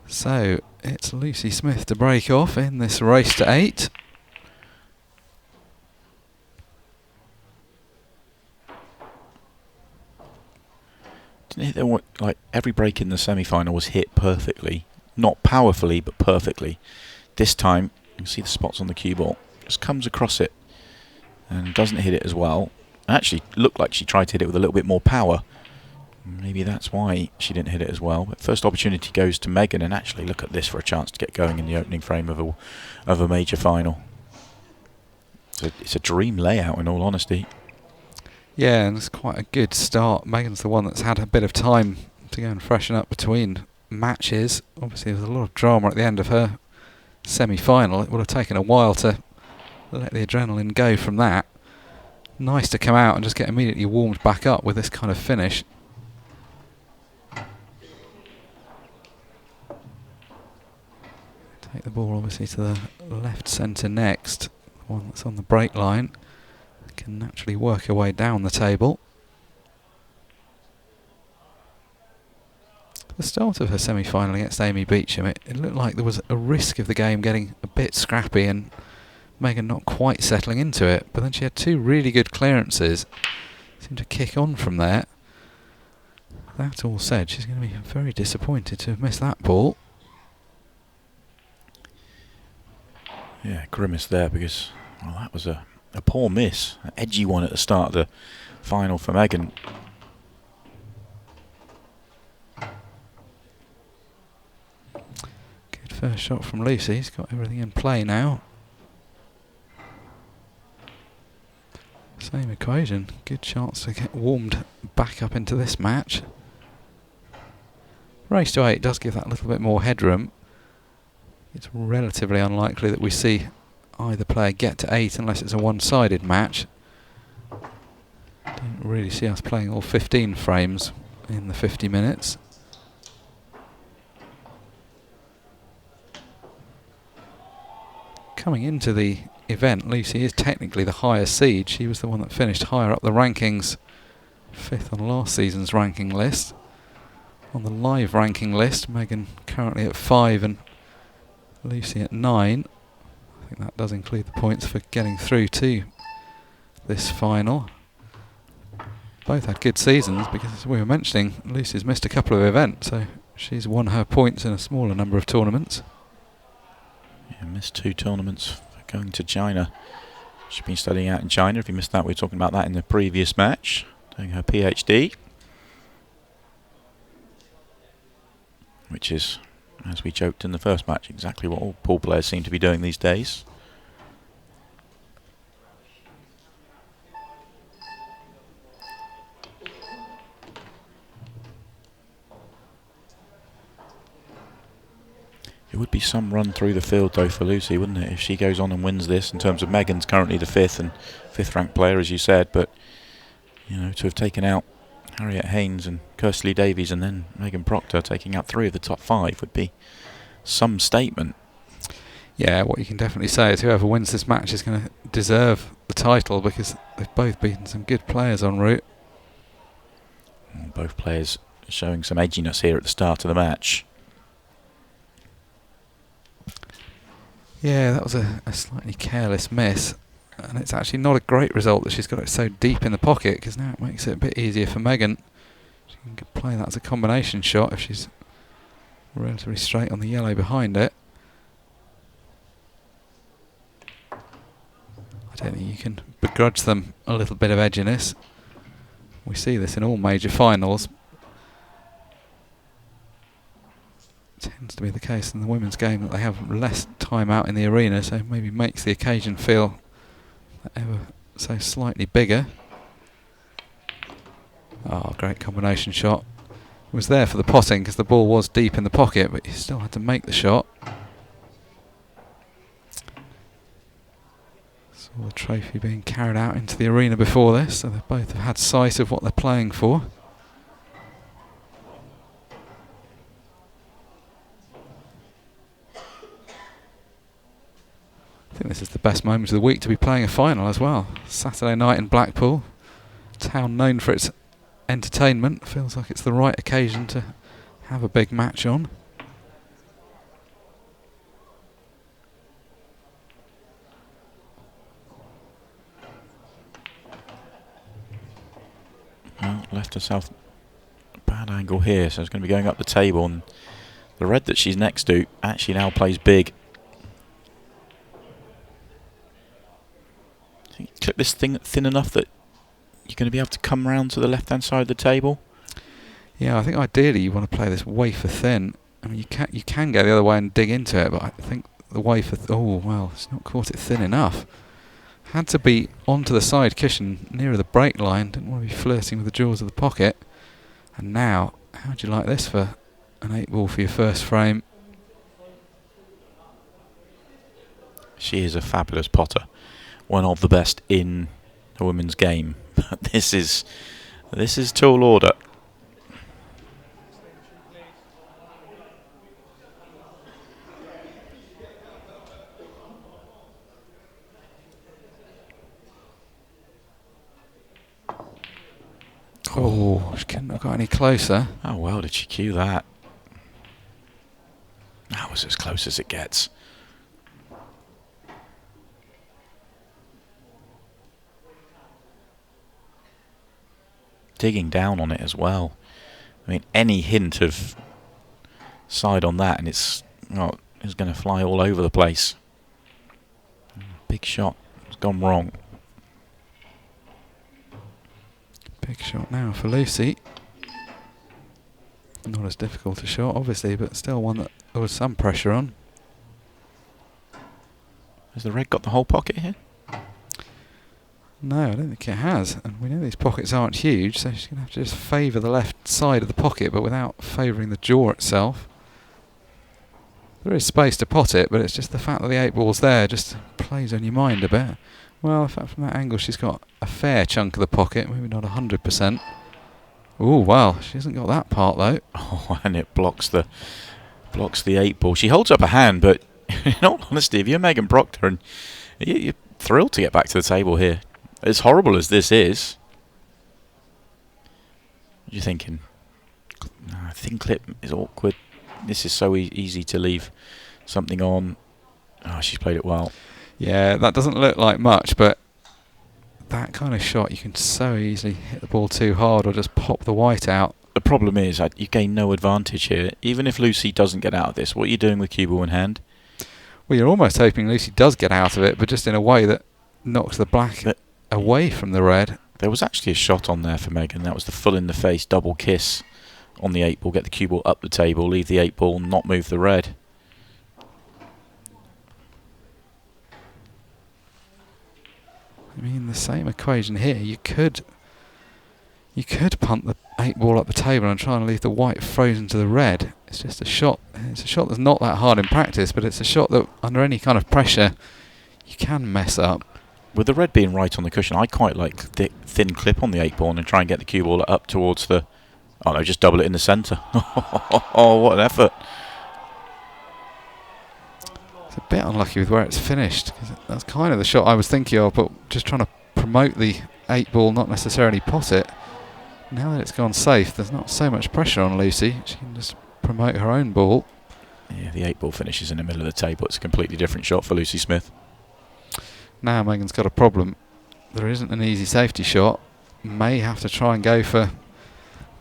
So it's Lucy Smith to break off in this race to 8. Like every break in the semi-final was hit perfectly, not powerfully but perfectly. This time you can see the spots on the cue ball, just comes across it and doesn't hit it as well. Actually looked like she tried to hit it with a little bit more power. Maybe that's why she didn't hit it as well. But first opportunity goes to Megan, and actually look at this for a chance to get going in the opening frame of a major final. So it's a dream layout, in all honesty. Yeah, and it's quite a good start. Megan's the one that's had a bit of time to go and freshen up between matches. Obviously there was a lot of drama at the end of her semi-final. It would have taken a while to let the adrenaline go from that. Nice to come out and just get immediately warmed back up with this kind of finish. Take the ball obviously to the left centre next, the one that's on the break line. Can naturally work her way down the table. The start of her semi-final against Amy Beecham, it looked like there was a risk of the game getting a bit scrappy and Megan not quite settling into it, but then she had 2 really good clearances. Seemed to kick on from there. That all said, she's going to be very disappointed to have missed that ball. Yeah, grimace there because, well, that was a poor miss. An edgy one at the start of the final for Megan. Good first shot from Lucy. She's got everything in play now. Same equation. Good chance to get warmed back up into this match. Race to 8 does give that little bit more headroom. It's relatively unlikely that we see either player get to 8 unless it's a one-sided match. Don't really see us playing all 15 frames in the 50 minutes. Coming into the event, Lucy is technically the higher seed. She was the one that finished higher up the rankings, 5th on last season's ranking list. On the live ranking list, Megan currently at 5 and Lucy at 9. I think that does include the points for getting through to this final. Both had good seasons because, as we were mentioning, Lucy's missed a couple of events, so she's won her points in a smaller number of tournaments. Yeah, missed 2 tournaments for going to China. She's been studying out in China. If you missed that, we were talking about that in the previous match, doing her PhD. Which is, as we joked in the first match, exactly what all pool players seem to be doing these days. It would be some run through the field though for Lucy, wouldn't it, if she goes on and wins this, in terms of Megan's currently the 5th ranked player, as you said, but you know, to have taken out Harriet Haynes and Kirsty Davies and then Megan Proctor taking out 3 of the top 5 would be some statement. Yeah, what you can definitely say is whoever wins this match is going to deserve the title because they've both beaten some good players en route. Both players showing some edginess here at the start of the match. Yeah, that was a slightly careless miss. And it's actually not a great result that she's got it so deep in the pocket, because now it makes it a bit easier for Megan. She can play that as a combination shot if she's relatively straight on the yellow behind it. I don't think you can begrudge them a little bit of edginess. We see this in all major finals. It tends to be the case in the women's game that they have less time out in the arena, so maybe makes the occasion feel ever so slightly bigger. Oh, great combination shot. It was there for the potting because the ball was deep in the pocket, but you still had to make the shot. Saw the trophy being carried out into the arena before this, so they both have had sight of what they're playing for. I think this is the best moment of the week to be playing a final as well. Saturday night in Blackpool. Town known for its entertainment. Feels like it's the right occasion to have a big match on. left herself a bad angle here, so it's going to be going up the table, and the red that she's next to actually now plays big. Clip this thing thin enough that you're going to be able to come round to the left-hand side of the table. Yeah, I think ideally you want to play this wafer thin. I mean, you can go the other way and dig into it, but I think the wafer... oh, well, it's not caught it thin enough. Had to be onto the side cushion nearer the break line. Didn't want to be flirting with the jaws of the pocket. And now, how would you like this for an 8-ball for your first frame? She is a fabulous potter. One of the best in the women's game. But this is tall order. Oh, she couldn't have got any closer. How well did she cue that? That was as close as it gets. Digging down on it as well. I mean, any hint of side on that and it's going to fly all over the place. Big shot. It's gone wrong. Big shot now for Lucy. Not as difficult a shot, obviously, but still one that there was some pressure on. Has the red got the whole pocket here? No, I don't think it has. And we know these pockets aren't huge, so she's going to have to just favour the left side of the pocket, but without favouring the jaw itself. There is space to pot it, but it's just the fact that the 8-ball's there just plays on your mind a bit. Well, in fact, from that angle, she's got a fair chunk of the pocket, maybe not 100%. Ooh, wow, she hasn't got that part though. Oh, and it blocks the 8-ball. She holds up a hand, but in all honesty, if you're Megan Proctor, and you're thrilled to get back to the table here. As horrible as this is, you're thinking, thin clip is awkward. This is so easy to leave something on. Oh, she's played it well. Yeah, that doesn't look like much, but that kind of shot, you can so easily hit the ball too hard or just pop the white out. The problem is you gain no advantage here. Even if Lucy doesn't get out of this, what are you doing with cue ball in hand? Well, you're almost hoping Lucy does get out of it, but just in a way that knocks the black away from the red. There was actually a shot on there for Megan. That was the full in the face double kiss on the 8-ball. Get the cue ball up the table, leave the 8-ball, not move the red. I mean, the same equation here. You could punt the 8-ball up the table and try and leave the white frozen to the red. It's just a shot. It's a shot that's not that hard in practice, but it's a shot that under any kind of pressure you can mess up. With the red being right on the cushion, I quite like the thin clip on the 8-ball and try and get the cue ball up towards the... oh no, just double it in the centre. Oh, what an effort. It's a bit unlucky with where it's finished. That's kind of the shot I was thinking of, but just trying to promote the 8-ball, not necessarily pot it. Now that it's gone safe, there's not so much pressure on Lucy. She can just promote her own ball. Yeah, the 8-ball finishes in the middle of the table. It's a completely different shot for Lucy Smith. Now Megan's got a problem. There isn't an easy safety shot. May have to try and go for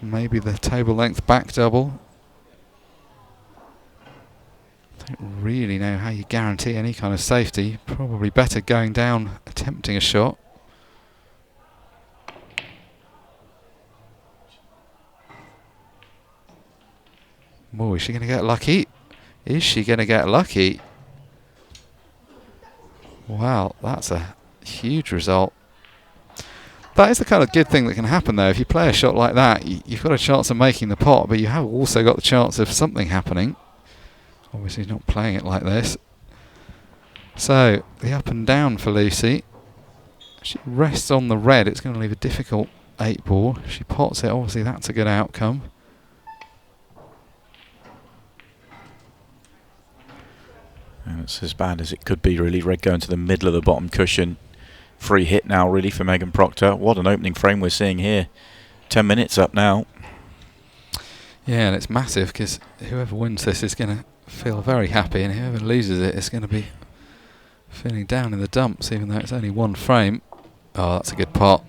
maybe the table length back double. Don't really know how you guarantee any kind of safety. Probably better going down, attempting a shot. Oh, is she going to get lucky? Is she going to get lucky? Wow, that's a huge result. That is the kind of good thing that can happen though. If you play a shot like that, you've got a chance of making the pot, but you have also got the chance of something happening. Obviously not playing it like this. So, the up and down for Lucy. She rests on the red. It's going to leave a difficult 8-ball. If she pots it, obviously that's a good outcome. And it's as bad as it could be, really. Red going to the middle of the bottom cushion. Free hit now, really, for Megan Proctor. What an opening frame we're seeing here. 10 minutes up now. Yeah, and it's massive because whoever wins this is going to feel very happy, and whoever loses it is going to be feeling down in the dumps, even though it's only one frame. Oh, that's a good pot.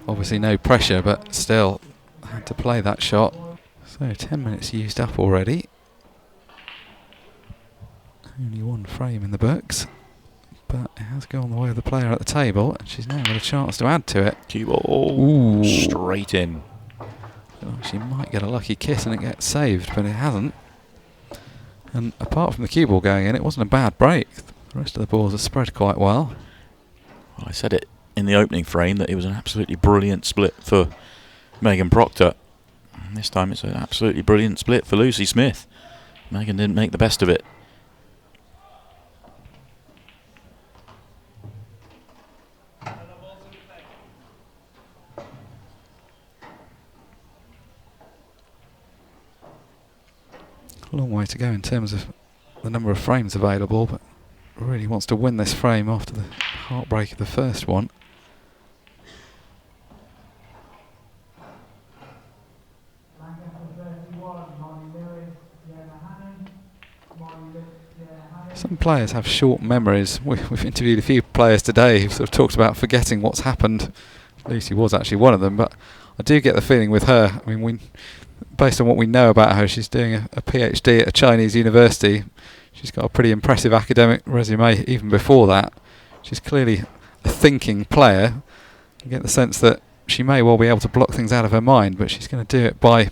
Obviously no pressure, but still, had to play that shot. So 10 minutes used up already. Only one frame in the books, but it has gone the way of the player at the table, and she's now got a chance to add to it. Cue ball. Straight in. Oh, she might get a lucky kiss and it gets saved, but it hasn't. And apart from the cue ball going in, it wasn't a bad break. The rest of the balls are spread quite well. Well, I said it in the opening frame that it was an absolutely brilliant split for Megan Proctor. And this time it's an absolutely brilliant split for Lucy Smith. Megan didn't make the best of it. A long way to go in terms of the number of frames available, but really wants to win this frame after the heartbreak of the first one. Some players have short memories. We've interviewed a few players today who've sort of talked about forgetting what's happened. Lucy was actually one of them, but I do get the feeling with her, I mean, based on what we know about her, she's doing a PhD at a Chinese university. She's got a pretty impressive academic resume even before that. She's clearly a thinking player. You get the sense that she may well be able to block things out of her mind, but she's going to do it by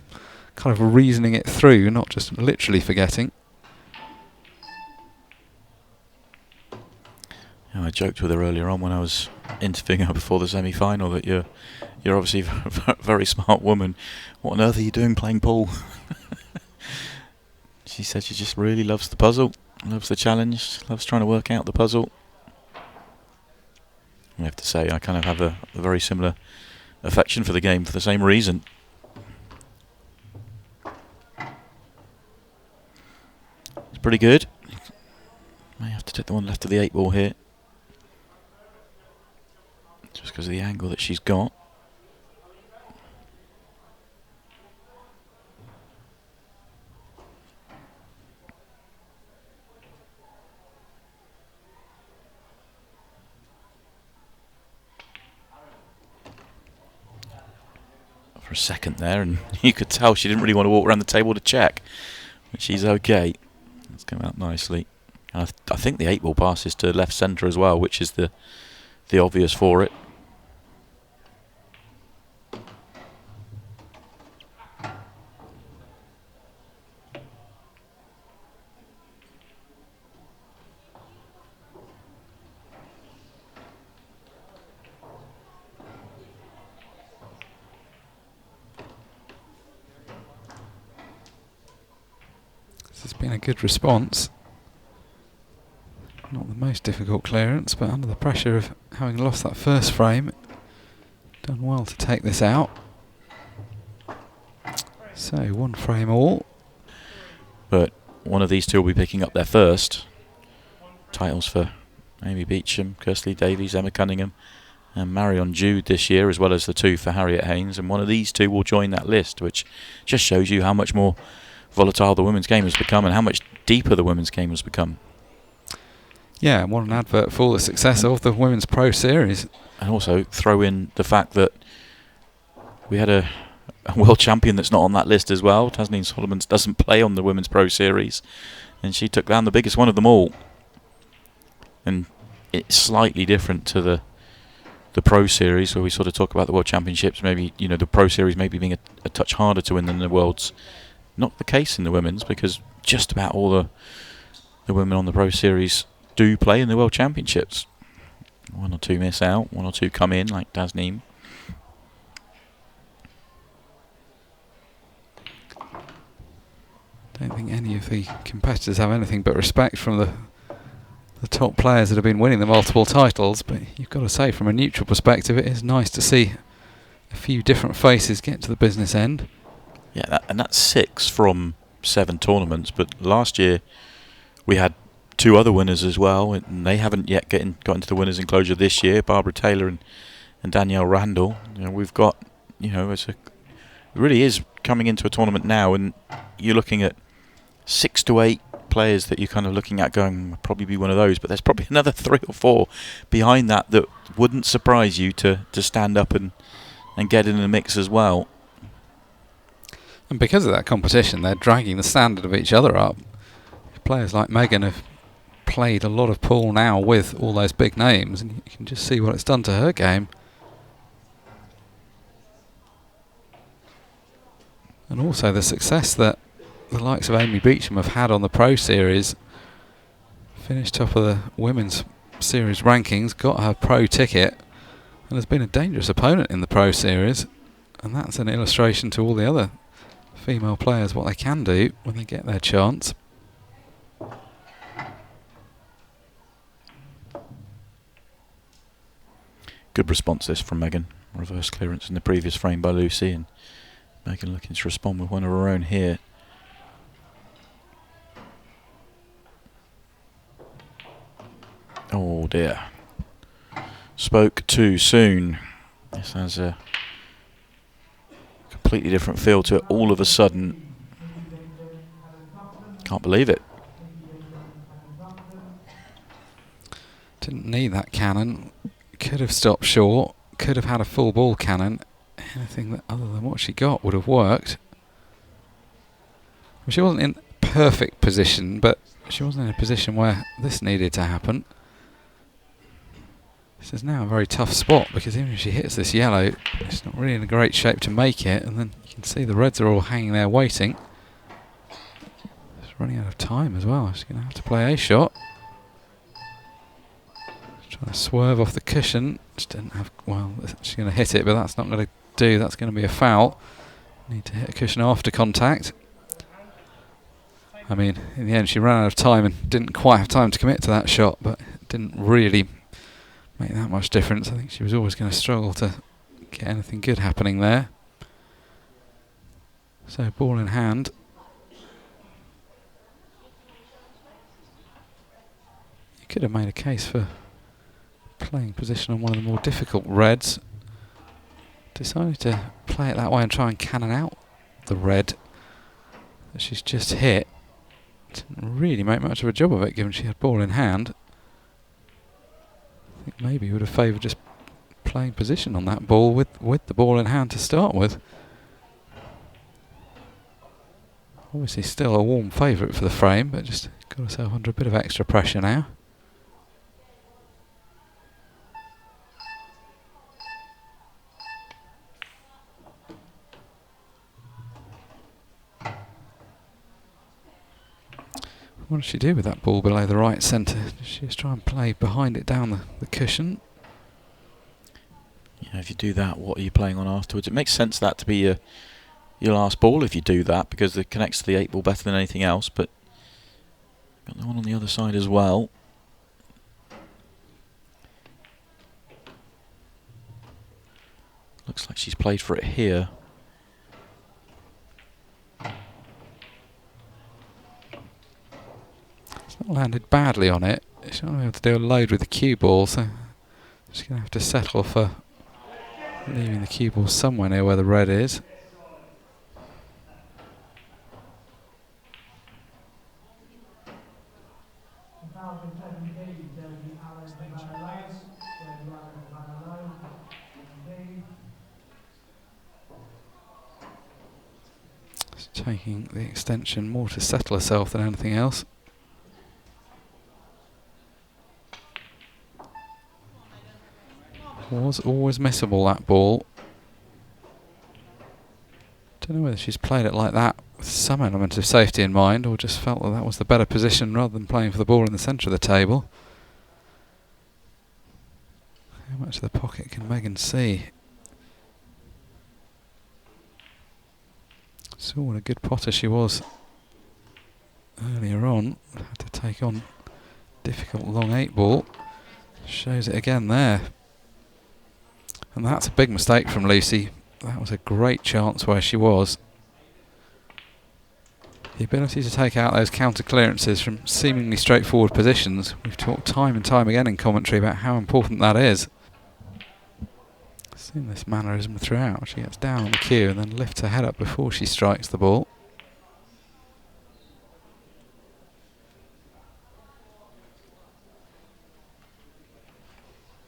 kind of reasoning it through, not just literally forgetting. I joked with her earlier on when I was interviewing her before the semi-final that you're obviously a very smart woman. What on earth are you doing playing pool? She said she just really loves the puzzle, loves the challenge, loves trying to work out the puzzle. I have to say, I kind of have a very similar affection for the game for the same reason. It's pretty good. May have to take the one left of the 8 ball here. Just because of the angle that she's got. For a second there, and you could tell she didn't really want to walk around the table to check. But she's okay. It's come out nicely. And I think the 8 ball passes to left centre as well, which is the obvious for it. This has been a good response. Not the most difficult clearance, but under the pressure of having lost that first frame, done well to take this out. So 1 frame all. But one of these two will be picking up their first titles for Amy Beecham, Kersley Davies, Emma Cunningham and Marion Jude this year, as well as the 2 for Harriet Haynes, and one of these two will join that list, which just shows you how much more volatile the women's game has become and how much deeper the women's game has become. Yeah, and what an advert for the success of the Women's Pro Series. And also throw in the fact that we had a world champion that's not on that list as well. Tasneem Solomons doesn't play on the Women's Pro Series, and she took down the biggest one of them all. And it's slightly different to the Pro Series, where we sort of talk about the World Championships, maybe, you know, the Pro Series maybe being a touch harder to win than the Worlds. Not the case in the women's, because just about all the women on the Pro Series do play in the World Championships. 1 or 2 miss out, 1 or 2 come in, like Tasneem. Don't think any of the competitors have anything but respect from the top players that have been winning the multiple titles, but you've got to say, from a neutral perspective, it is nice to see a few different faces get to the business end. Yeah, and that's 6 from 7 tournaments, but last year we had 2 other winners as well, and they haven't yet got into the winners' enclosure this year, Barbara Taylor and Danielle Randall. You know, we've got, you know, it really is coming into a tournament now, and you're looking at 6 to 8 players that you're kind of looking at going, will probably be one of those, but there's probably another 3 or 4 behind that wouldn't surprise you to stand up and get in the mix as well. And because of that competition, they're dragging the standard of each other up. Players like Megan have played a lot of pool now with all those big names, and you can just see what it's done to her game. And also the success that the likes of Amy Beecham have had on the Pro Series. Finished top of the Women's Series rankings, got her Pro ticket, and has been a dangerous opponent in the Pro Series. And that's an illustration to all the other female players what they can do when they get their chance. Good response this from Megan. Reverse clearance in the previous frame by Lucy, and Megan looking to respond with one of her own here. Oh dear. Spoke too soon. This has a completely different feel to it all of a sudden. Can't believe it. Didn't need that cannon. Could have stopped short. Could have had a full ball cannon. Anything that other than what she got would have worked. Well, she wasn't in perfect position, but she wasn't in a position where this needed to happen. This is now a very tough spot, because even if she hits this yellow, it's not really in a great shape to make it, and then you can see the reds are all hanging there waiting. She's running out of time as well. She's going to have to play a shot. Trying to swerve off the cushion. Just didn't have, well, she's going to hit it, but that's not going to do. That's going to be a foul. Need to hit a cushion after contact. I mean, in the end she ran out of time and didn't quite have time to commit to that shot, but it didn't really make that much difference. I think she was always going to struggle to get anything good happening there. So ball in hand. You could have made a case for playing position on one of the more difficult reds. Decided to play it that way and try and cannon out the red that she's just hit. Didn't really make much of a job of it, given she had ball in hand. I think maybe would have favoured just playing position on that ball with the ball in hand to start with. Obviously still a warm favourite for the frame, but just got herself under a bit of extra pressure now. What does she do with that ball below the right centre? Does she just try and play behind it down the cushion? Yeah, if you do that, what are you playing on afterwards? It makes sense that to be your last ball if you do that, because it connects to the 8 ball better than anything else. But got the one on the other side as well. Looks like she's played for it here. It's not landed badly on it. She's not able to do a load with the cue ball, so she's going to have to settle for leaving the cue ball somewhere near where the red is. She's taking the extension more to settle herself than anything else. Was always missable, that ball. Don't know whether she's played it like that with some element of safety in mind, or just felt that that was the better position rather than playing for the ball in the centre of the table. How much of the pocket can Megan see? Saw what a good potter she was earlier on. Had to take on difficult long 8 ball. Shows it again there. And that's a big mistake from Lucy. That was a great chance where she was. The ability to take out those counter clearances from seemingly straightforward positions. We've talked time and time again in commentary about how important that is. Seen this mannerism throughout. She gets down on the cue and then lifts her head up before she strikes the ball.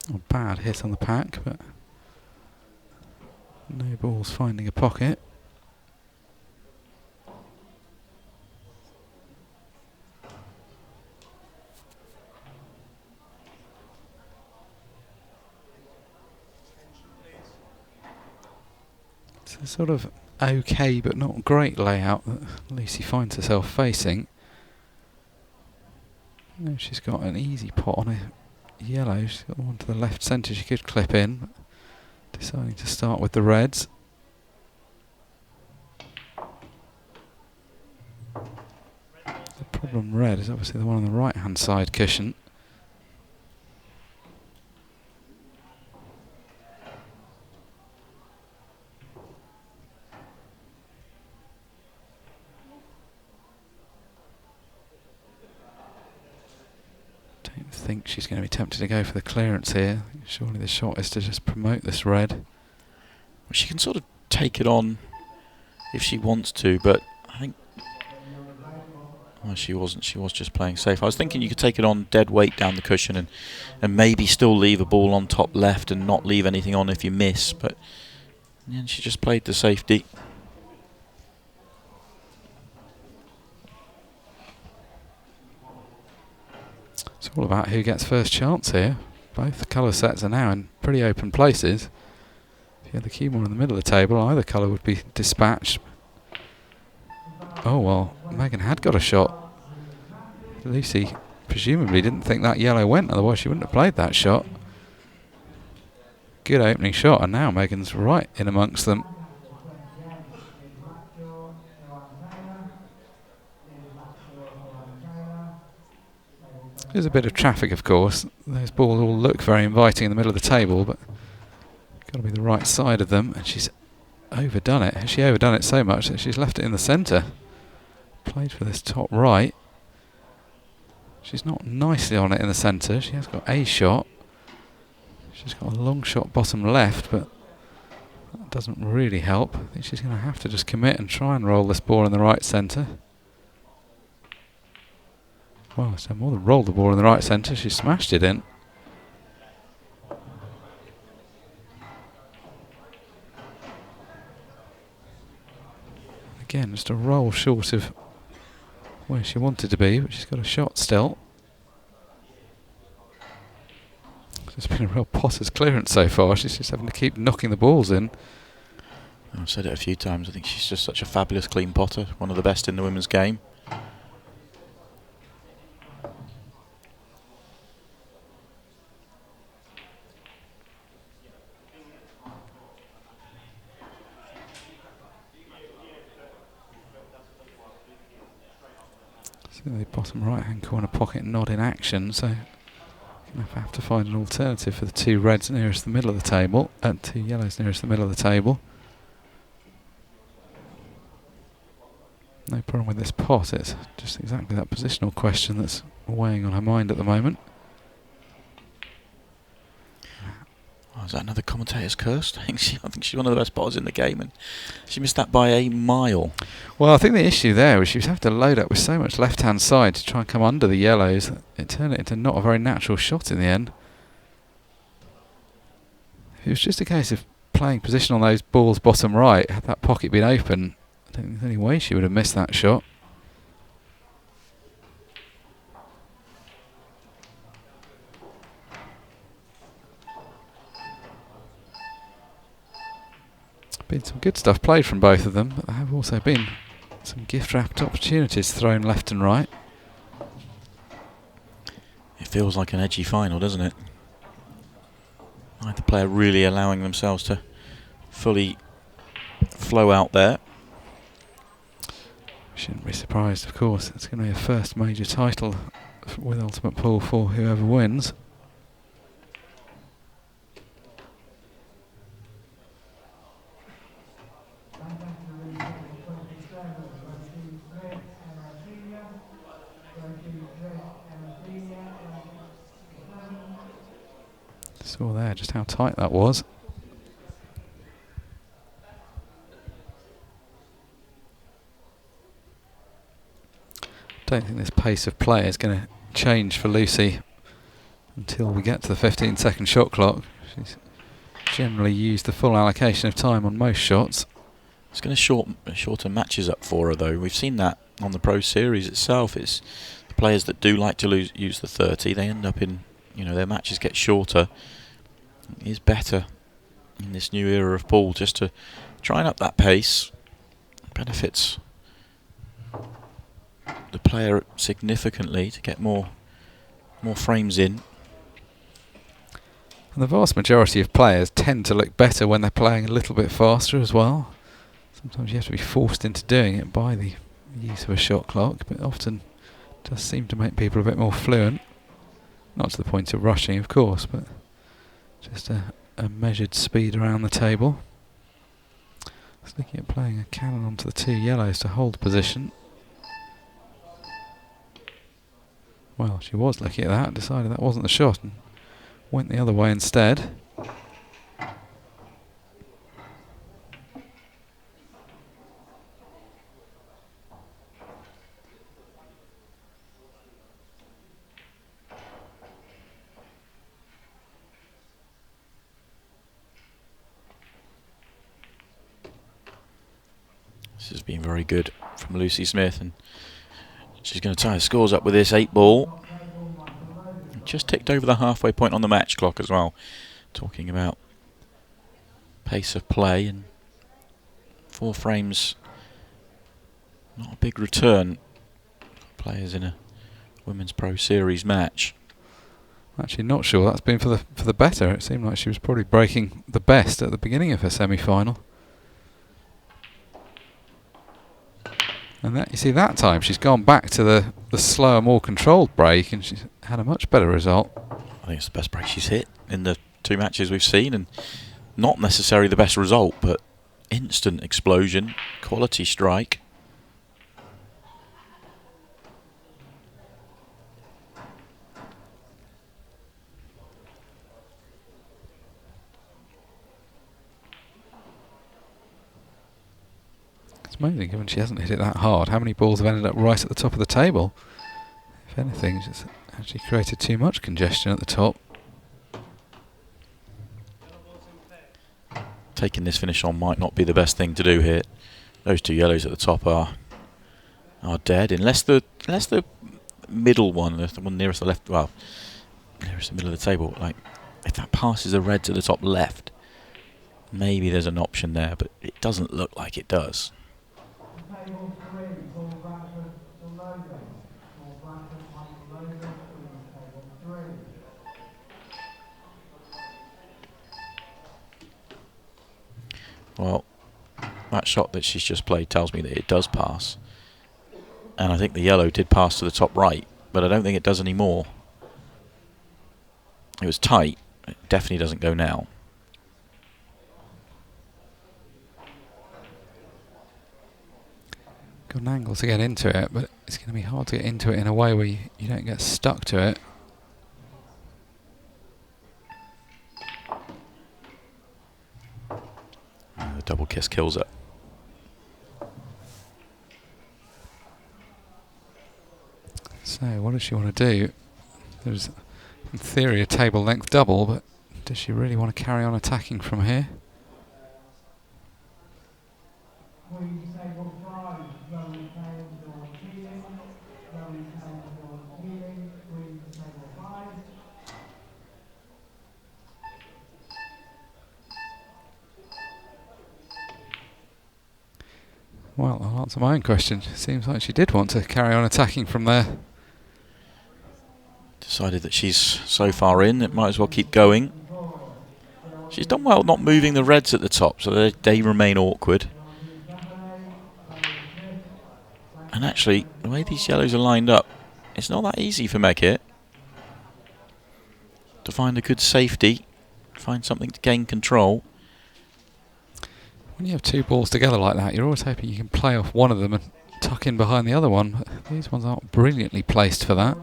A bad hit on the pack, but no balls finding a pocket. It's a sort of okay but not great layout that Lucy finds herself facing. No, she's got an easy pot on a yellow. She's got one to the left centre she could clip in. Deciding to start with the reds. The problem red is obviously the one on the right hand side cushion. Don't think she's going to be tempted to go for the clearance here. Surely the shot is to just promote this red. Well, she can sort of take it on if she wants to, but I think... Well, she wasn't. She was just playing safe. I was thinking you could take it on dead weight down the cushion and maybe still leave a ball on top left and not leave anything on if you miss, but yeah, she just played the safety. It's all about who gets first chance here. Both colour sets are now in pretty open places. If you had the cue more in the middle of the table, either colour would be dispatched. Oh well, Megan had got a shot. Lucy presumably didn't think that yellow went, otherwise she wouldn't have played that shot. Good opening shot, and now Megan's right in amongst them. There's a bit of traffic, of course. Those balls all look very inviting in the middle of the table, but got to be the right side of them, and she's overdone it. She overdone it so much that she's left it in the centre. Played for this top right. She's not nicely on it in the centre. She has got a shot. She's got a long shot bottom left, but that doesn't really help. I think she's going to have to just commit and try and roll this ball in the right centre. Well, so more than rolled the ball in the right centre, she smashed it in. Again, just a roll short of where she wanted to be, but she's got a shot still. It's been a real potter's clearance so far. She's just having to keep knocking the balls in. I've said it a few times. I think she's just such a fabulous clean potter, one of the best in the women's game. The bottom right hand corner pocket not in action, so going to have to find an alternative for the two reds nearest the middle of the table, and two yellows nearest the middle of the table. No problem with this pot, it's just exactly that positional question that's weighing on her mind at the moment. Oh, is that another commentator's curse? I think she's one of the best potters in the game, and she missed that by a mile. Well, I think the issue there was she was having to load up with so much left-hand side to try and come under the yellows. It turned it into not a very natural shot in the end. If it was just a case of playing position on those balls bottom right, had that pocket been open, I don't think there's any way she would have missed that shot. Been some good stuff played from both of them, but there have also been some gift-wrapped opportunities thrown left and right. It feels like an edgy final, doesn't it? Neither player really allowing themselves to fully flow out there. Shouldn't be surprised, of course. It's going to be a first major title with Ultimate Pool for whoever wins. Saw there just how tight that was. Don't think this pace of play is going to change for Lucy until we get to the 15-second shot clock. She's generally used the full allocation of time on most shots. It's going to shorten matches up for her, though. We've seen that on the Pro Series itself. It's the players that do like to use the 30. They end up in, their matches get shorter. It is better in this new era of pool just to trying up that pace benefits the player significantly to get more frames in. And the vast majority of players tend to look better when they're playing a little bit faster as well. Sometimes you have to be forced into doing it by the use of a shot clock, but often it does seem to make people a bit more fluent. Not to the point of rushing, of course, but just a measured speed around the table. Just looking at playing a cannon onto the 2 yellows to hold position. Well, she was looking at that, decided that wasn't the shot and went the other way instead. This has been very good from Lucy Smith, and she's going to tie the scores up with this 8 ball. Just ticked over the halfway point on the match clock as well. Talking about pace of play, and 4 frames, not a big return. Players in a Women's Pro Series match. Actually not sure that's been for the better. It seemed like she was probably breaking the best at the beginning of her semi-final. And that, you see, that time she's gone back to the slower, more controlled break, and she's had a much better result. I think it's the best break she's hit in the 2 matches we've seen, and not necessarily the best result, but instant explosion, quality strike. It's amazing, given she hasn't hit it that hard, how many balls have ended up right at the top of the table. If anything, it's actually created too much congestion at the top. Taking this finish on might not be the best thing to do here. Those 2 yellows at the top are dead, unless the middle one, the one nearest the left, well, nearest the middle of the table, like if that passes the reds at the top left, maybe there's an option there, but it doesn't look like it does. Well, that shot that she's just played tells me that it does pass. And I think the yellow did pass to the top right, but I don't think it does anymore. It was tight. It definitely doesn't go now. Got an angle to get into it, but it's going to be hard to get into it in a way where you don't get stuck to it. And the double kiss kills it. So what does she want to do? There's in theory a table length double, but does she really want to carry on attacking from here? Well, I'll answer my own question. Seems like she did want to carry on attacking from there. Decided that she's so far in, it might as well keep going. She's done well not moving the reds at the top, so they remain awkward. And actually, the way these yellows are lined up, it's not that easy for Meg here to find a good safety, find something to gain control. When you have 2 balls together like that, you're always hoping you can play off one of them and tuck in behind the other one. But these ones aren't brilliantly placed for that.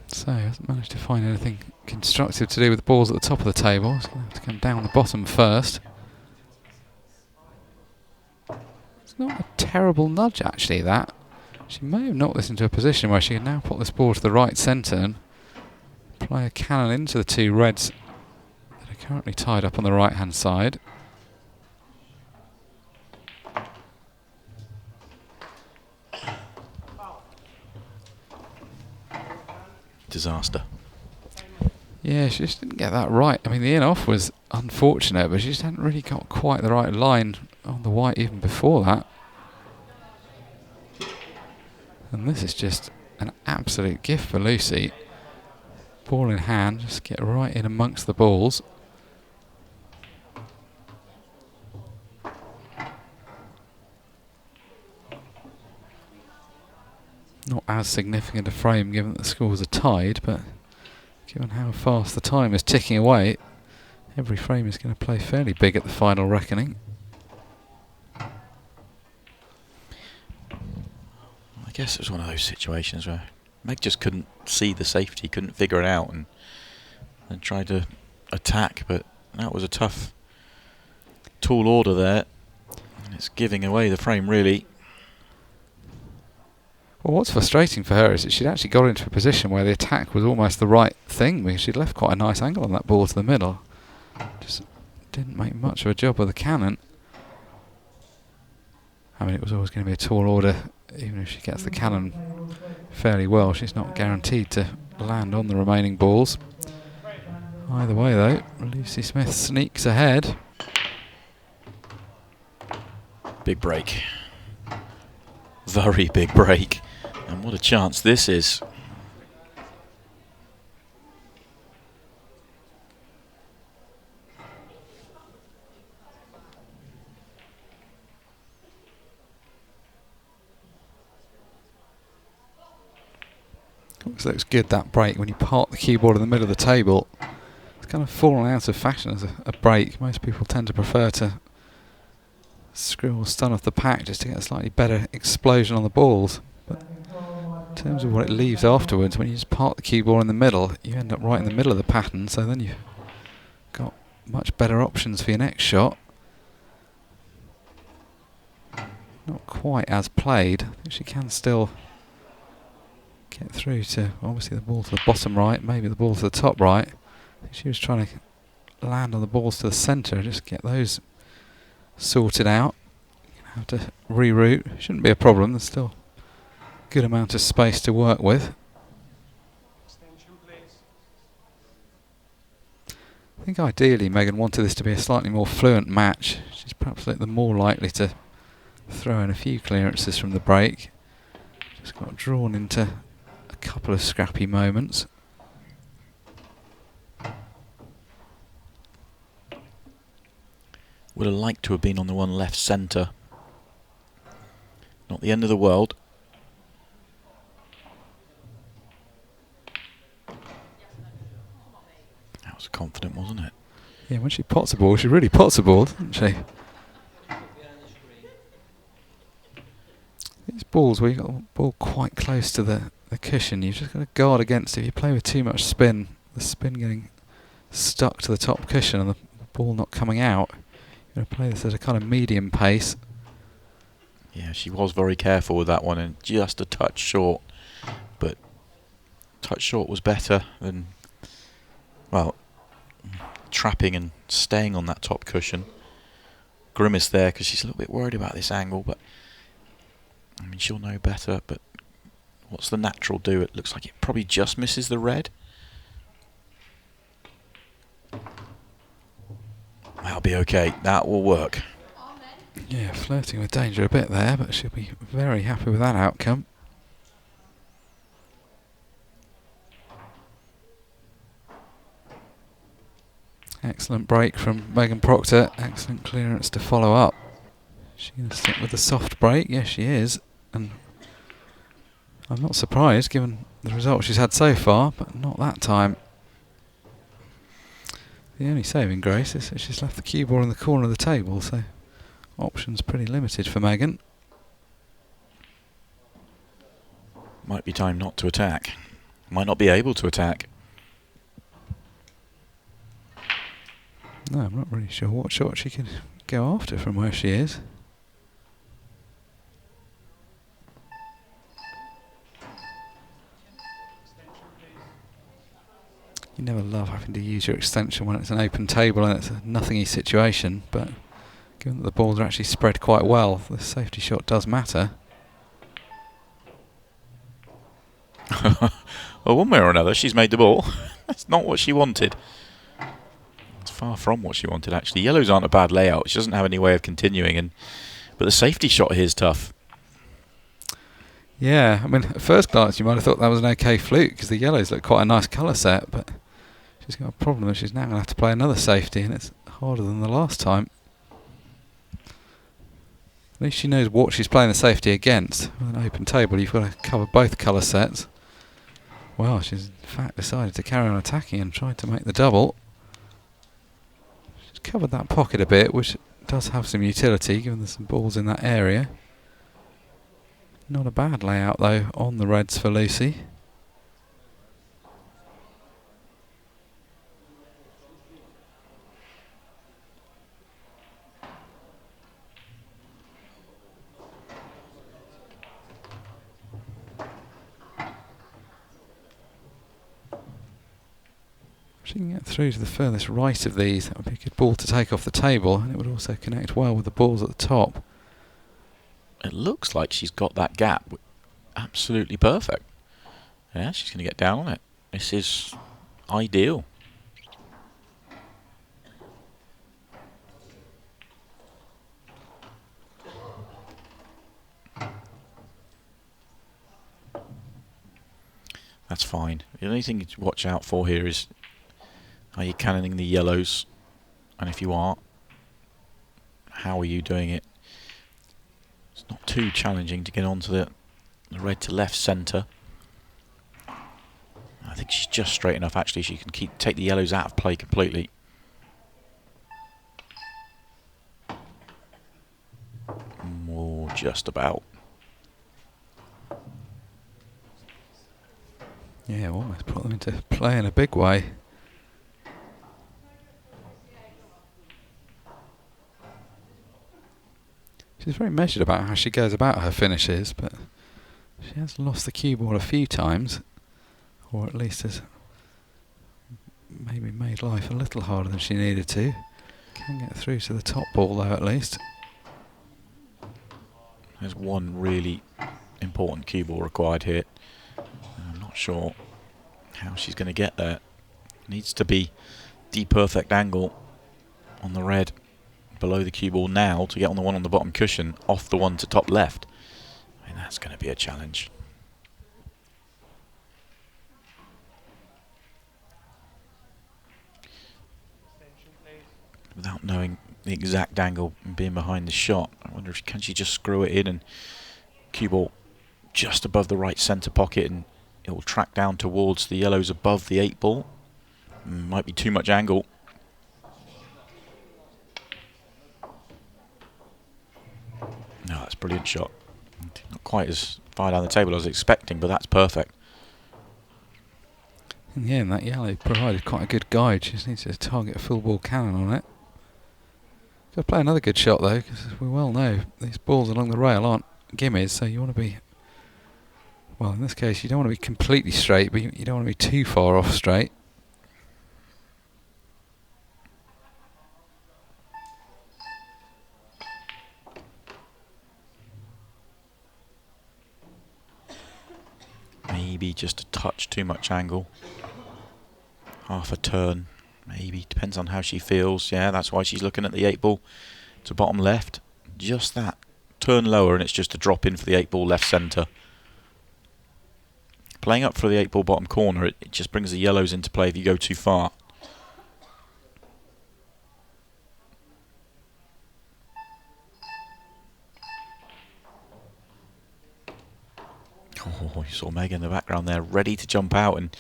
So, hasn't managed to find anything constructive to do with the balls at the top of the table. It's going to have to come down the bottom first. It's not a terrible nudge, actually, that. She may have knocked this into a position where she can now put this ball to the right centre and play a cannon into the 2 reds that are currently tied up on the right-hand side. disaster. Yeah, she just didn't get that right. I mean, the in-off was unfortunate, but she just hadn't really got quite the right line on the white even before that. And this is just an absolute gift for Lucy. Ball in hand, just get right in amongst the balls. Not as significant a frame given that the scores are tied, but given how fast the time is ticking away, every frame is going to play fairly big at the final reckoning. I guess it was one of those situations where Meg just couldn't see the safety, couldn't figure it out, and tried to attack, but that was a tough, tall order there, and it's giving away the frame, really. Well, what's frustrating for her is that she'd actually got into a position where the attack was almost the right thing, because she'd left quite a nice angle on that ball to the middle. Just didn't make much of a job with the cannon. I mean, it was always going to be a tall order, even if she gets the cannon fairly well. She's not guaranteed to land on the remaining balls. Either way, though, Lucy Smith sneaks ahead. Big break. Very big break. And what a chance this is. Always looks good, that break, when you park the cue ball in the middle of the table. It's kind of fallen out of fashion as a break. Most people tend to prefer to screw or stun off the pack just to get a slightly better explosion on the balls. But in terms of what it leaves afterwards, when you just park the cue ball in the middle, you end up right in the middle of the pattern, so then you've got much better options for your next shot. Not quite as played. I think she can still get through to obviously the ball to the bottom right, maybe the ball to the top right. I think she was trying to land on the balls to the centre, just get those sorted out. Have to reroute. Shouldn't be a problem. There's still a good amount of space to work with. I think ideally Megan wanted this to be a slightly more fluent match. She's perhaps a little more likely to throw in a few clearances from the break. Just got drawn into a couple of scrappy moments. Would have liked to have been on the one left centre. Not the end of the world. That was confident, wasn't it? Yeah, when she pots a ball, she really pots a ball, doesn't she? These balls where you've got the ball quite close to the cushion, you've just got to guard against it. If you play with too much spin, the spin getting stuck to the top cushion and the ball not coming out. You've got to play this at a kind of medium pace. Yeah, she was very careful with that one and just a touch short. But touch short was better than, well, trapping and staying on that top cushion. Grimace there because she's a little bit worried about this angle, but I mean, she'll know better. But what's the natural do? It looks like it probably just misses the red. That'll be okay. That will work. Yeah, flirting with danger a bit there, but she'll be very happy with that outcome. Excellent break from Megan Proctor. Excellent clearance to follow up. Is she going to stick with the soft break? Yes, she is. And I'm not surprised given the result she's had so far, but not that time. The only saving grace is that she's left the cue ball in the corner of the table, so options pretty limited for Megan. Might be time not to attack. Might not be able to attack. No, I'm not really sure what shot she can go after from where she is. You never love having to use your extension when it's an open table and it's a nothingy situation, but given that the balls are actually spread quite well, the safety shot does matter. Well, one way or another, she's made the ball. That's not what she wanted. It's far from what she wanted, actually. Yellows aren't a bad layout. She doesn't have any way of continuing, but the safety shot here is tough. Yeah, I mean, at first glance you might have thought that was an okay fluke because the yellows look quite a nice colour set, but she's got a problem and she's now going to have to play another safety, and it's harder than the last time. At least she knows what she's playing the safety against. With an open table, you've got to cover both colour sets. Well, she's in fact decided to carry on attacking and try to make the double. She's covered that pocket a bit, which does have some utility, given there's some balls in that area. Not a bad layout, though, on the reds for Lucy. If she can get through to the furthest right of these, that would be a good ball to take off the table, and it would also connect well with the balls at the top. It looks like she's got that gap absolutely perfect. Yeah, she's going to get down on it. This is ideal. That's fine. The only thing to watch out for here is, are you cannoning the yellows? And if you are, how are you doing it? It's not too challenging to get onto the red to left centre. I think she's just straight enough, actually. She can take the yellows out of play completely. More just about. Yeah, almost put them into play in a big way. She's very measured about how she goes about her finishes, but she has lost the cue ball a few times, or at least has maybe made life a little harder than she needed to. Can get through to the top ball, though, at least. There's one really important cue ball required here. I'm not sure how she's going to get there. Needs to be the perfect angle on the red below the cue ball now to get on the one on the bottom cushion off the one to top left. I mean, that's going to be a challenge. Without knowing the exact angle and being behind the shot, I wonder if can she just screw it in and cue ball just above the right centre pocket, and it will track down towards the yellows above the 8 ball. Might be too much angle. No, that's a brilliant shot. Not quite as far down the table as I was expecting, but that's perfect. In the end, that yellow provided quite a good guide. She just needs to target a full ball cannon on it. Got to play another good shot, though, because as we well know, these balls along the rail aren't gimmies, so you want to be, well, in this case, you don't want to be completely straight, but you don't want to be too far off straight. Maybe just a touch too much angle. Half a turn, maybe. Depends on how she feels. Yeah, that's why she's looking at the 8 ball to bottom left. Just that. Turn lower and it's just a drop in for the 8 ball left centre. Playing up for the 8 ball bottom corner, it just brings the yellows into play if you go too far. Oh, you saw Megan in the background there, ready to jump out, and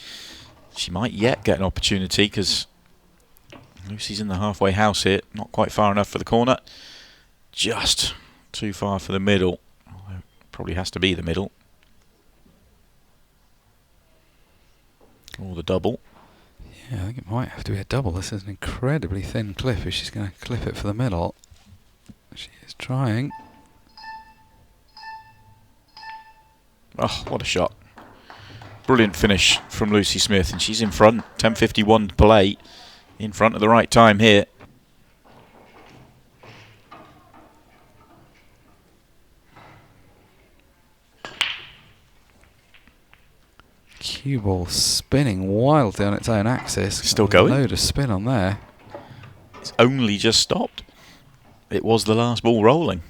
she might yet get an opportunity because Lucy's in the halfway house here. Not quite far enough for the corner. Just too far for the middle. Although it probably has to be the middle. Or the double. Yeah, I think it might have to be a double. This is an incredibly thin clip if she's going to clip it for the middle. She is trying. Oh, what a shot. Brilliant finish from Lucy Smith, and she's in front. 10:51 to play. In front at the right time here. Cue ball spinning wildly on its own axis. Still going. A load of spin on there. It's only just stopped. It was the last ball rolling.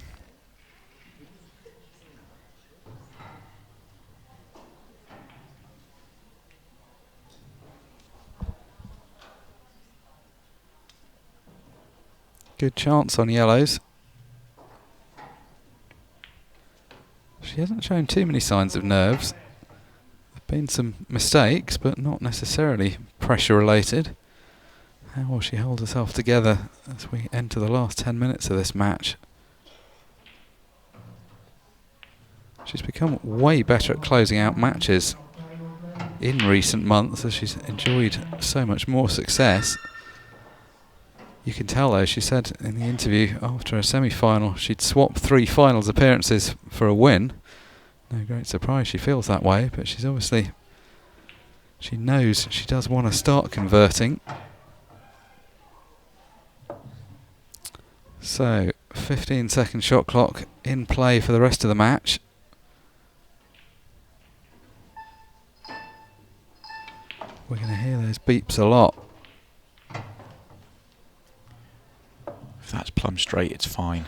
Good chance on yellows. She hasn't shown too many signs of nerves. There have been some mistakes, but not necessarily pressure related. How will she hold herself together as we enter the last 10 minutes of this match? She's become way better at closing out matches in recent months as she's enjoyed so much more success. You can tell though, she said in the interview after a semi-final she'd swap 3 finals appearances for a win. No great surprise she feels that way, but she knows she does want to start converting. So, 15-second shot clock in play for the rest of the match. We're going to hear those beeps a lot. If that's plumb straight, it's fine.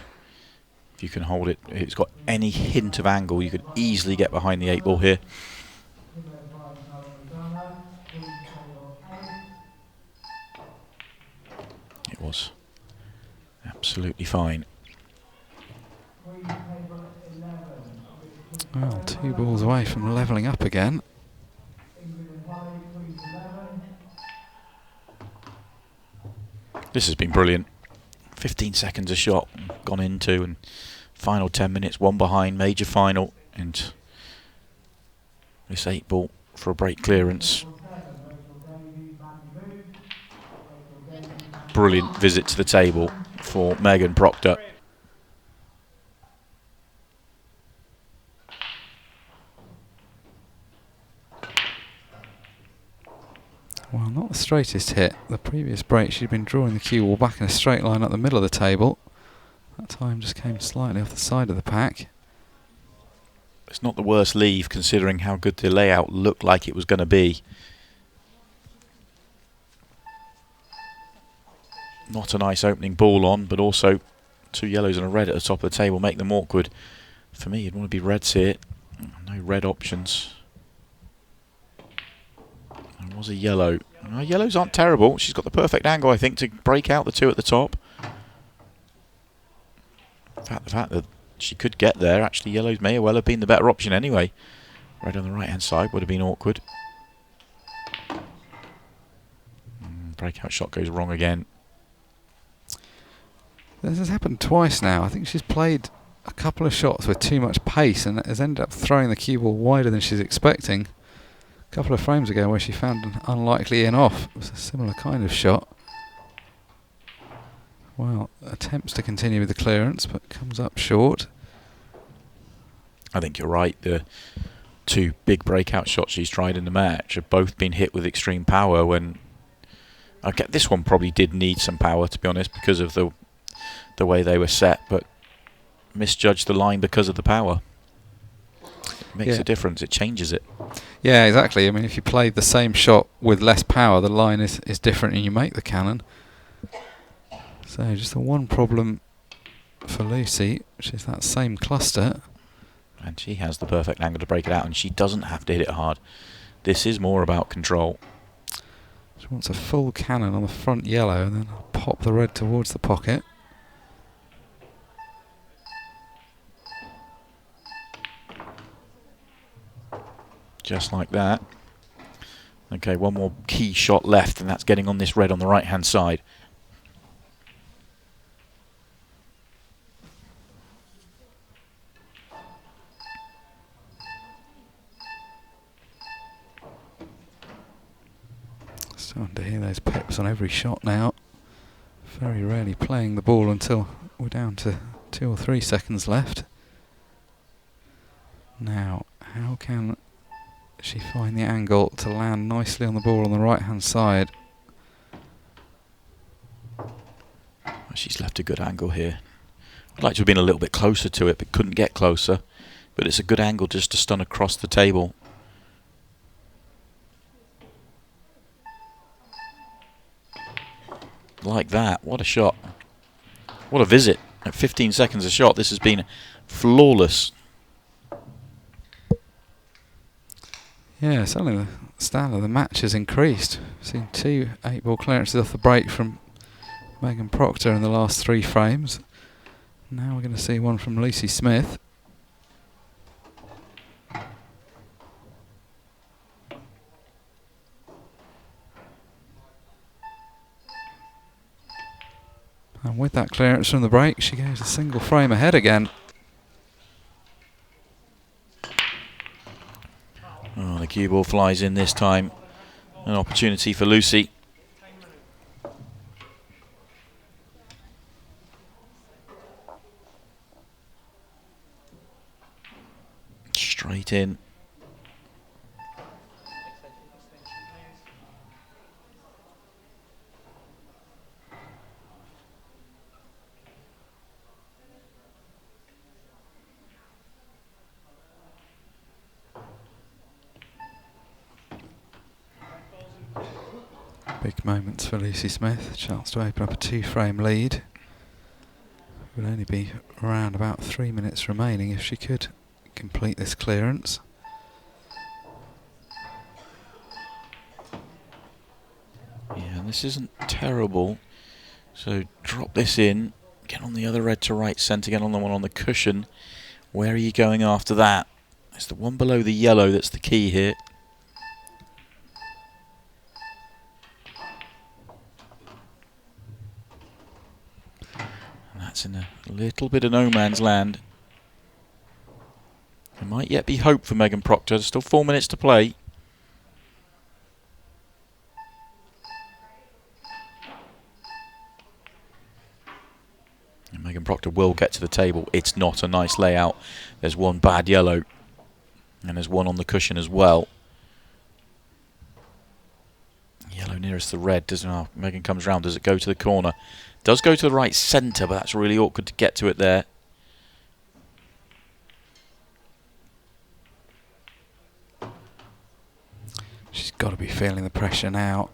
If you can hold it, if it's got any hint of angle, you could easily get behind the 8 ball here. It was absolutely fine. Well, 2 balls away from levelling up again. This has been brilliant. 15 seconds a shot gone into, and final 10 minutes, 1 behind, major final, and this 8 ball for a break clearance. Brilliant visit to the table for Megan Proctor. Well, not the straightest hit. The previous break she'd been drawing the cue ball back in a straight line up the middle of the table. That time just came slightly off the side of the pack. It's not the worst leave considering how good the layout looked like it was going to be. Not a nice opening ball on, but also 2 yellows and a red at the top of the table make them awkward. For me, you'd want to be reds here. No red options. There was a yellow. Yellows aren't terrible. She's got the perfect angle, I think, to break out the 2 at the top. In fact, the fact that she could get there, actually yellows may well have been the better option anyway. Red on the right hand side would have been awkward. Breakout shot goes wrong again. This has happened twice now. I think she's played a couple of shots with too much pace and has ended up throwing the cue ball wider than she's expecting. A couple of frames ago where she found an unlikely in-off. It was a similar kind of shot. Well, attempts to continue with the clearance, but comes up short. I think you're right. The 2 big breakout shots she's tried in the match have both been hit with extreme power. When this one probably did need some power, to be honest, because of the way they were set, but misjudged the line because of the power. It makes a difference. It changes it. Yeah, exactly. I mean, if you play the same shot with less power, the line is different and you make the cannon. So just the one problem for Lucy, which is that same cluster. And she has the perfect angle to break it out, and she doesn't have to hit it hard. This is more about control. She wants a full cannon on the front yellow and then pop the red towards the pocket. Just like that. Okay, one more key shot left, and that's getting on this red on the right hand side. Starting to hear those pips on every shot now. Very rarely playing the ball until we're down to 2 or 3 seconds left. Now, how can she find the angle to land nicely on the ball on the right hand side? She's left a good angle here. I'd like to have been a little bit closer to it, but couldn't get closer. But it's a good angle just to stun across the table. like that. What a shot. What a visit. At 15 seconds a shot, this has been flawless. Yeah, certainly the style of the match has increased. We've seen 2 8-ball clearances off the break from Megan Proctor in the last 3 frames. Now we're going to see one from Lucy Smith. And with that clearance from the break, she goes a single frame ahead again. Oh, the cue ball flies in this time. An opportunity for Lucy. Straight in. Big moments for Lucy Smith. Chance to open up a 2-frame lead. It would only be around about 3 minutes remaining if she could complete this clearance. Yeah, this isn't terrible. So drop this in. Get on the other red to right centre. Get on the one on the cushion. Where are you going after that? It's the one below the yellow that's the key here. That's in a little bit of no man's land. There might yet be hope for Megan Proctor. There's still 4 minutes to play. And Megan Proctor will get to the table. It's not a nice layout. There's one bad yellow. And there's one on the cushion as well. Yellow nearest the red. Megan comes round. Does it go to the corner? Does go to the right centre, but that's really awkward to get to it there. She's got to be feeling the pressure now.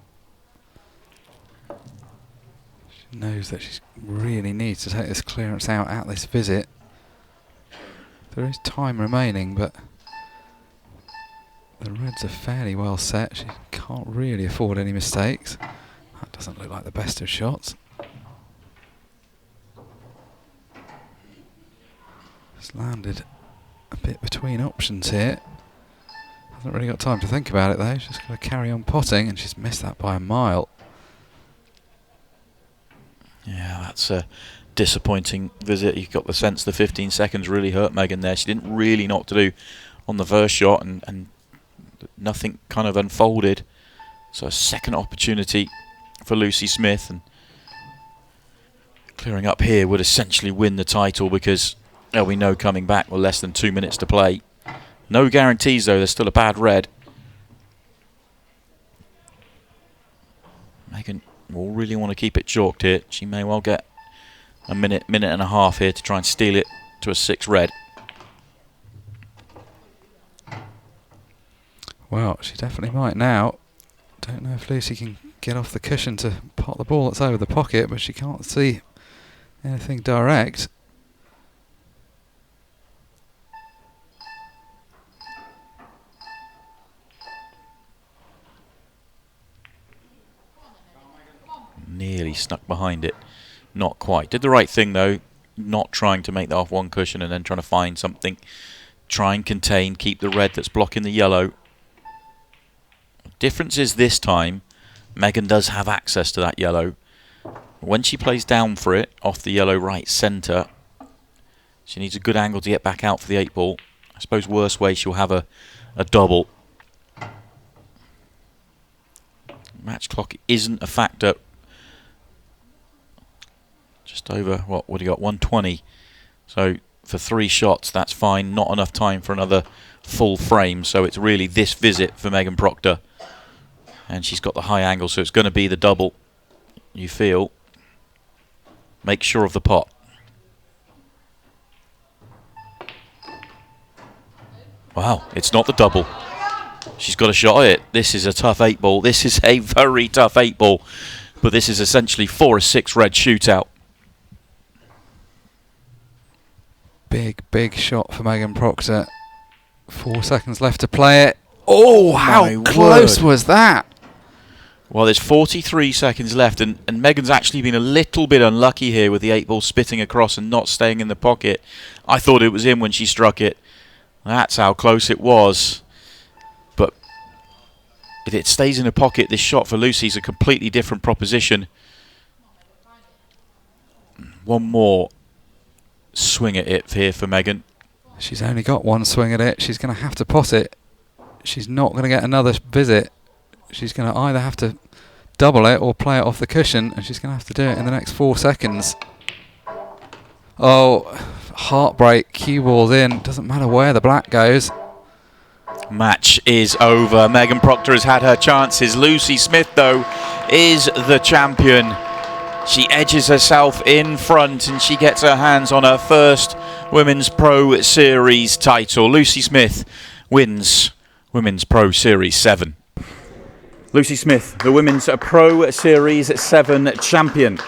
She knows that she really needs to take this clearance out at this visit. There is time remaining, but the reds are fairly well set. She can't really afford any mistakes. That doesn't look like the best of shots. It's landed a bit between options here. Hasn't really got time to think about it though. She's just going to carry on potting, and she's missed that by a mile. Yeah, that's a disappointing visit. You got the sense the 15 seconds really hurt Megan there. She didn't really know what to do on the first shot, and nothing kind of unfolded. So a second opportunity for Lucy Smith, and clearing up here would essentially win the title because we know coming back with less than 2 minutes to play. No guarantees though, there's still a bad red. Megan will really want to keep it chalked here. She may well get a minute and a half here to try and steal it to a 6 red. Well, she definitely might now. Don't know if Lucy can get off the cushion to pot the ball that's over the pocket, but she can't see anything direct. Nearly snuck behind it. Not quite. Did the right thing though, not trying to make that off one cushion and then trying to find something. Try and contain, keep the red that's blocking the yellow. Difference is this time, Megan does have access to that yellow. When she plays down for it, off the yellow right centre, she needs a good angle to get back out for the 8 ball. I suppose worst way she'll have a double. Match clock isn't a factor. Just over, what do you got, 120. So for 3 shots, that's fine. Not enough time for another full frame. So it's really this visit for Megan Proctor. And she's got the high angle, so it's going to be the double, you feel. Make sure of the pot. Wow, it's not the double. She's got a shot at it. This is a tough 8 ball. This is a very tough 8 ball. But this is essentially 4-6 red shootout. Big shot for Megan Proctor. 4 seconds left to play it. Oh, how close was that? Well, there's 43 seconds left, and Megan's actually been a little bit unlucky here with the 8-ball spitting across and not staying in the pocket. I thought it was in when she struck it. That's how close it was. But if it stays in the pocket, this shot for Lucy's a completely different proposition. One more swing at it here for Megan. She's only got one swing at it. She's going to have to pot it. She's not going to get another visit. She's going to either have to double it or play it off the cushion, and she's going to have to do it in the next 4 seconds. Oh, heartbreak. Cue ball's in. Doesn't matter where the black goes. Match is over. Megan Proctor has had her chances. Lucy Smith, though, is the champion. She edges herself in front and she gets her hands on her first Women's Pro Series title. Lucy Smith wins Women's Pro Series 7. Lucy Smith, the Women's Pro Series 7 champion.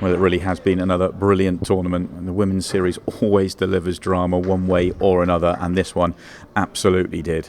Well, it really has been another brilliant tournament, and the Women's Series always delivers drama one way or another, and this one absolutely did.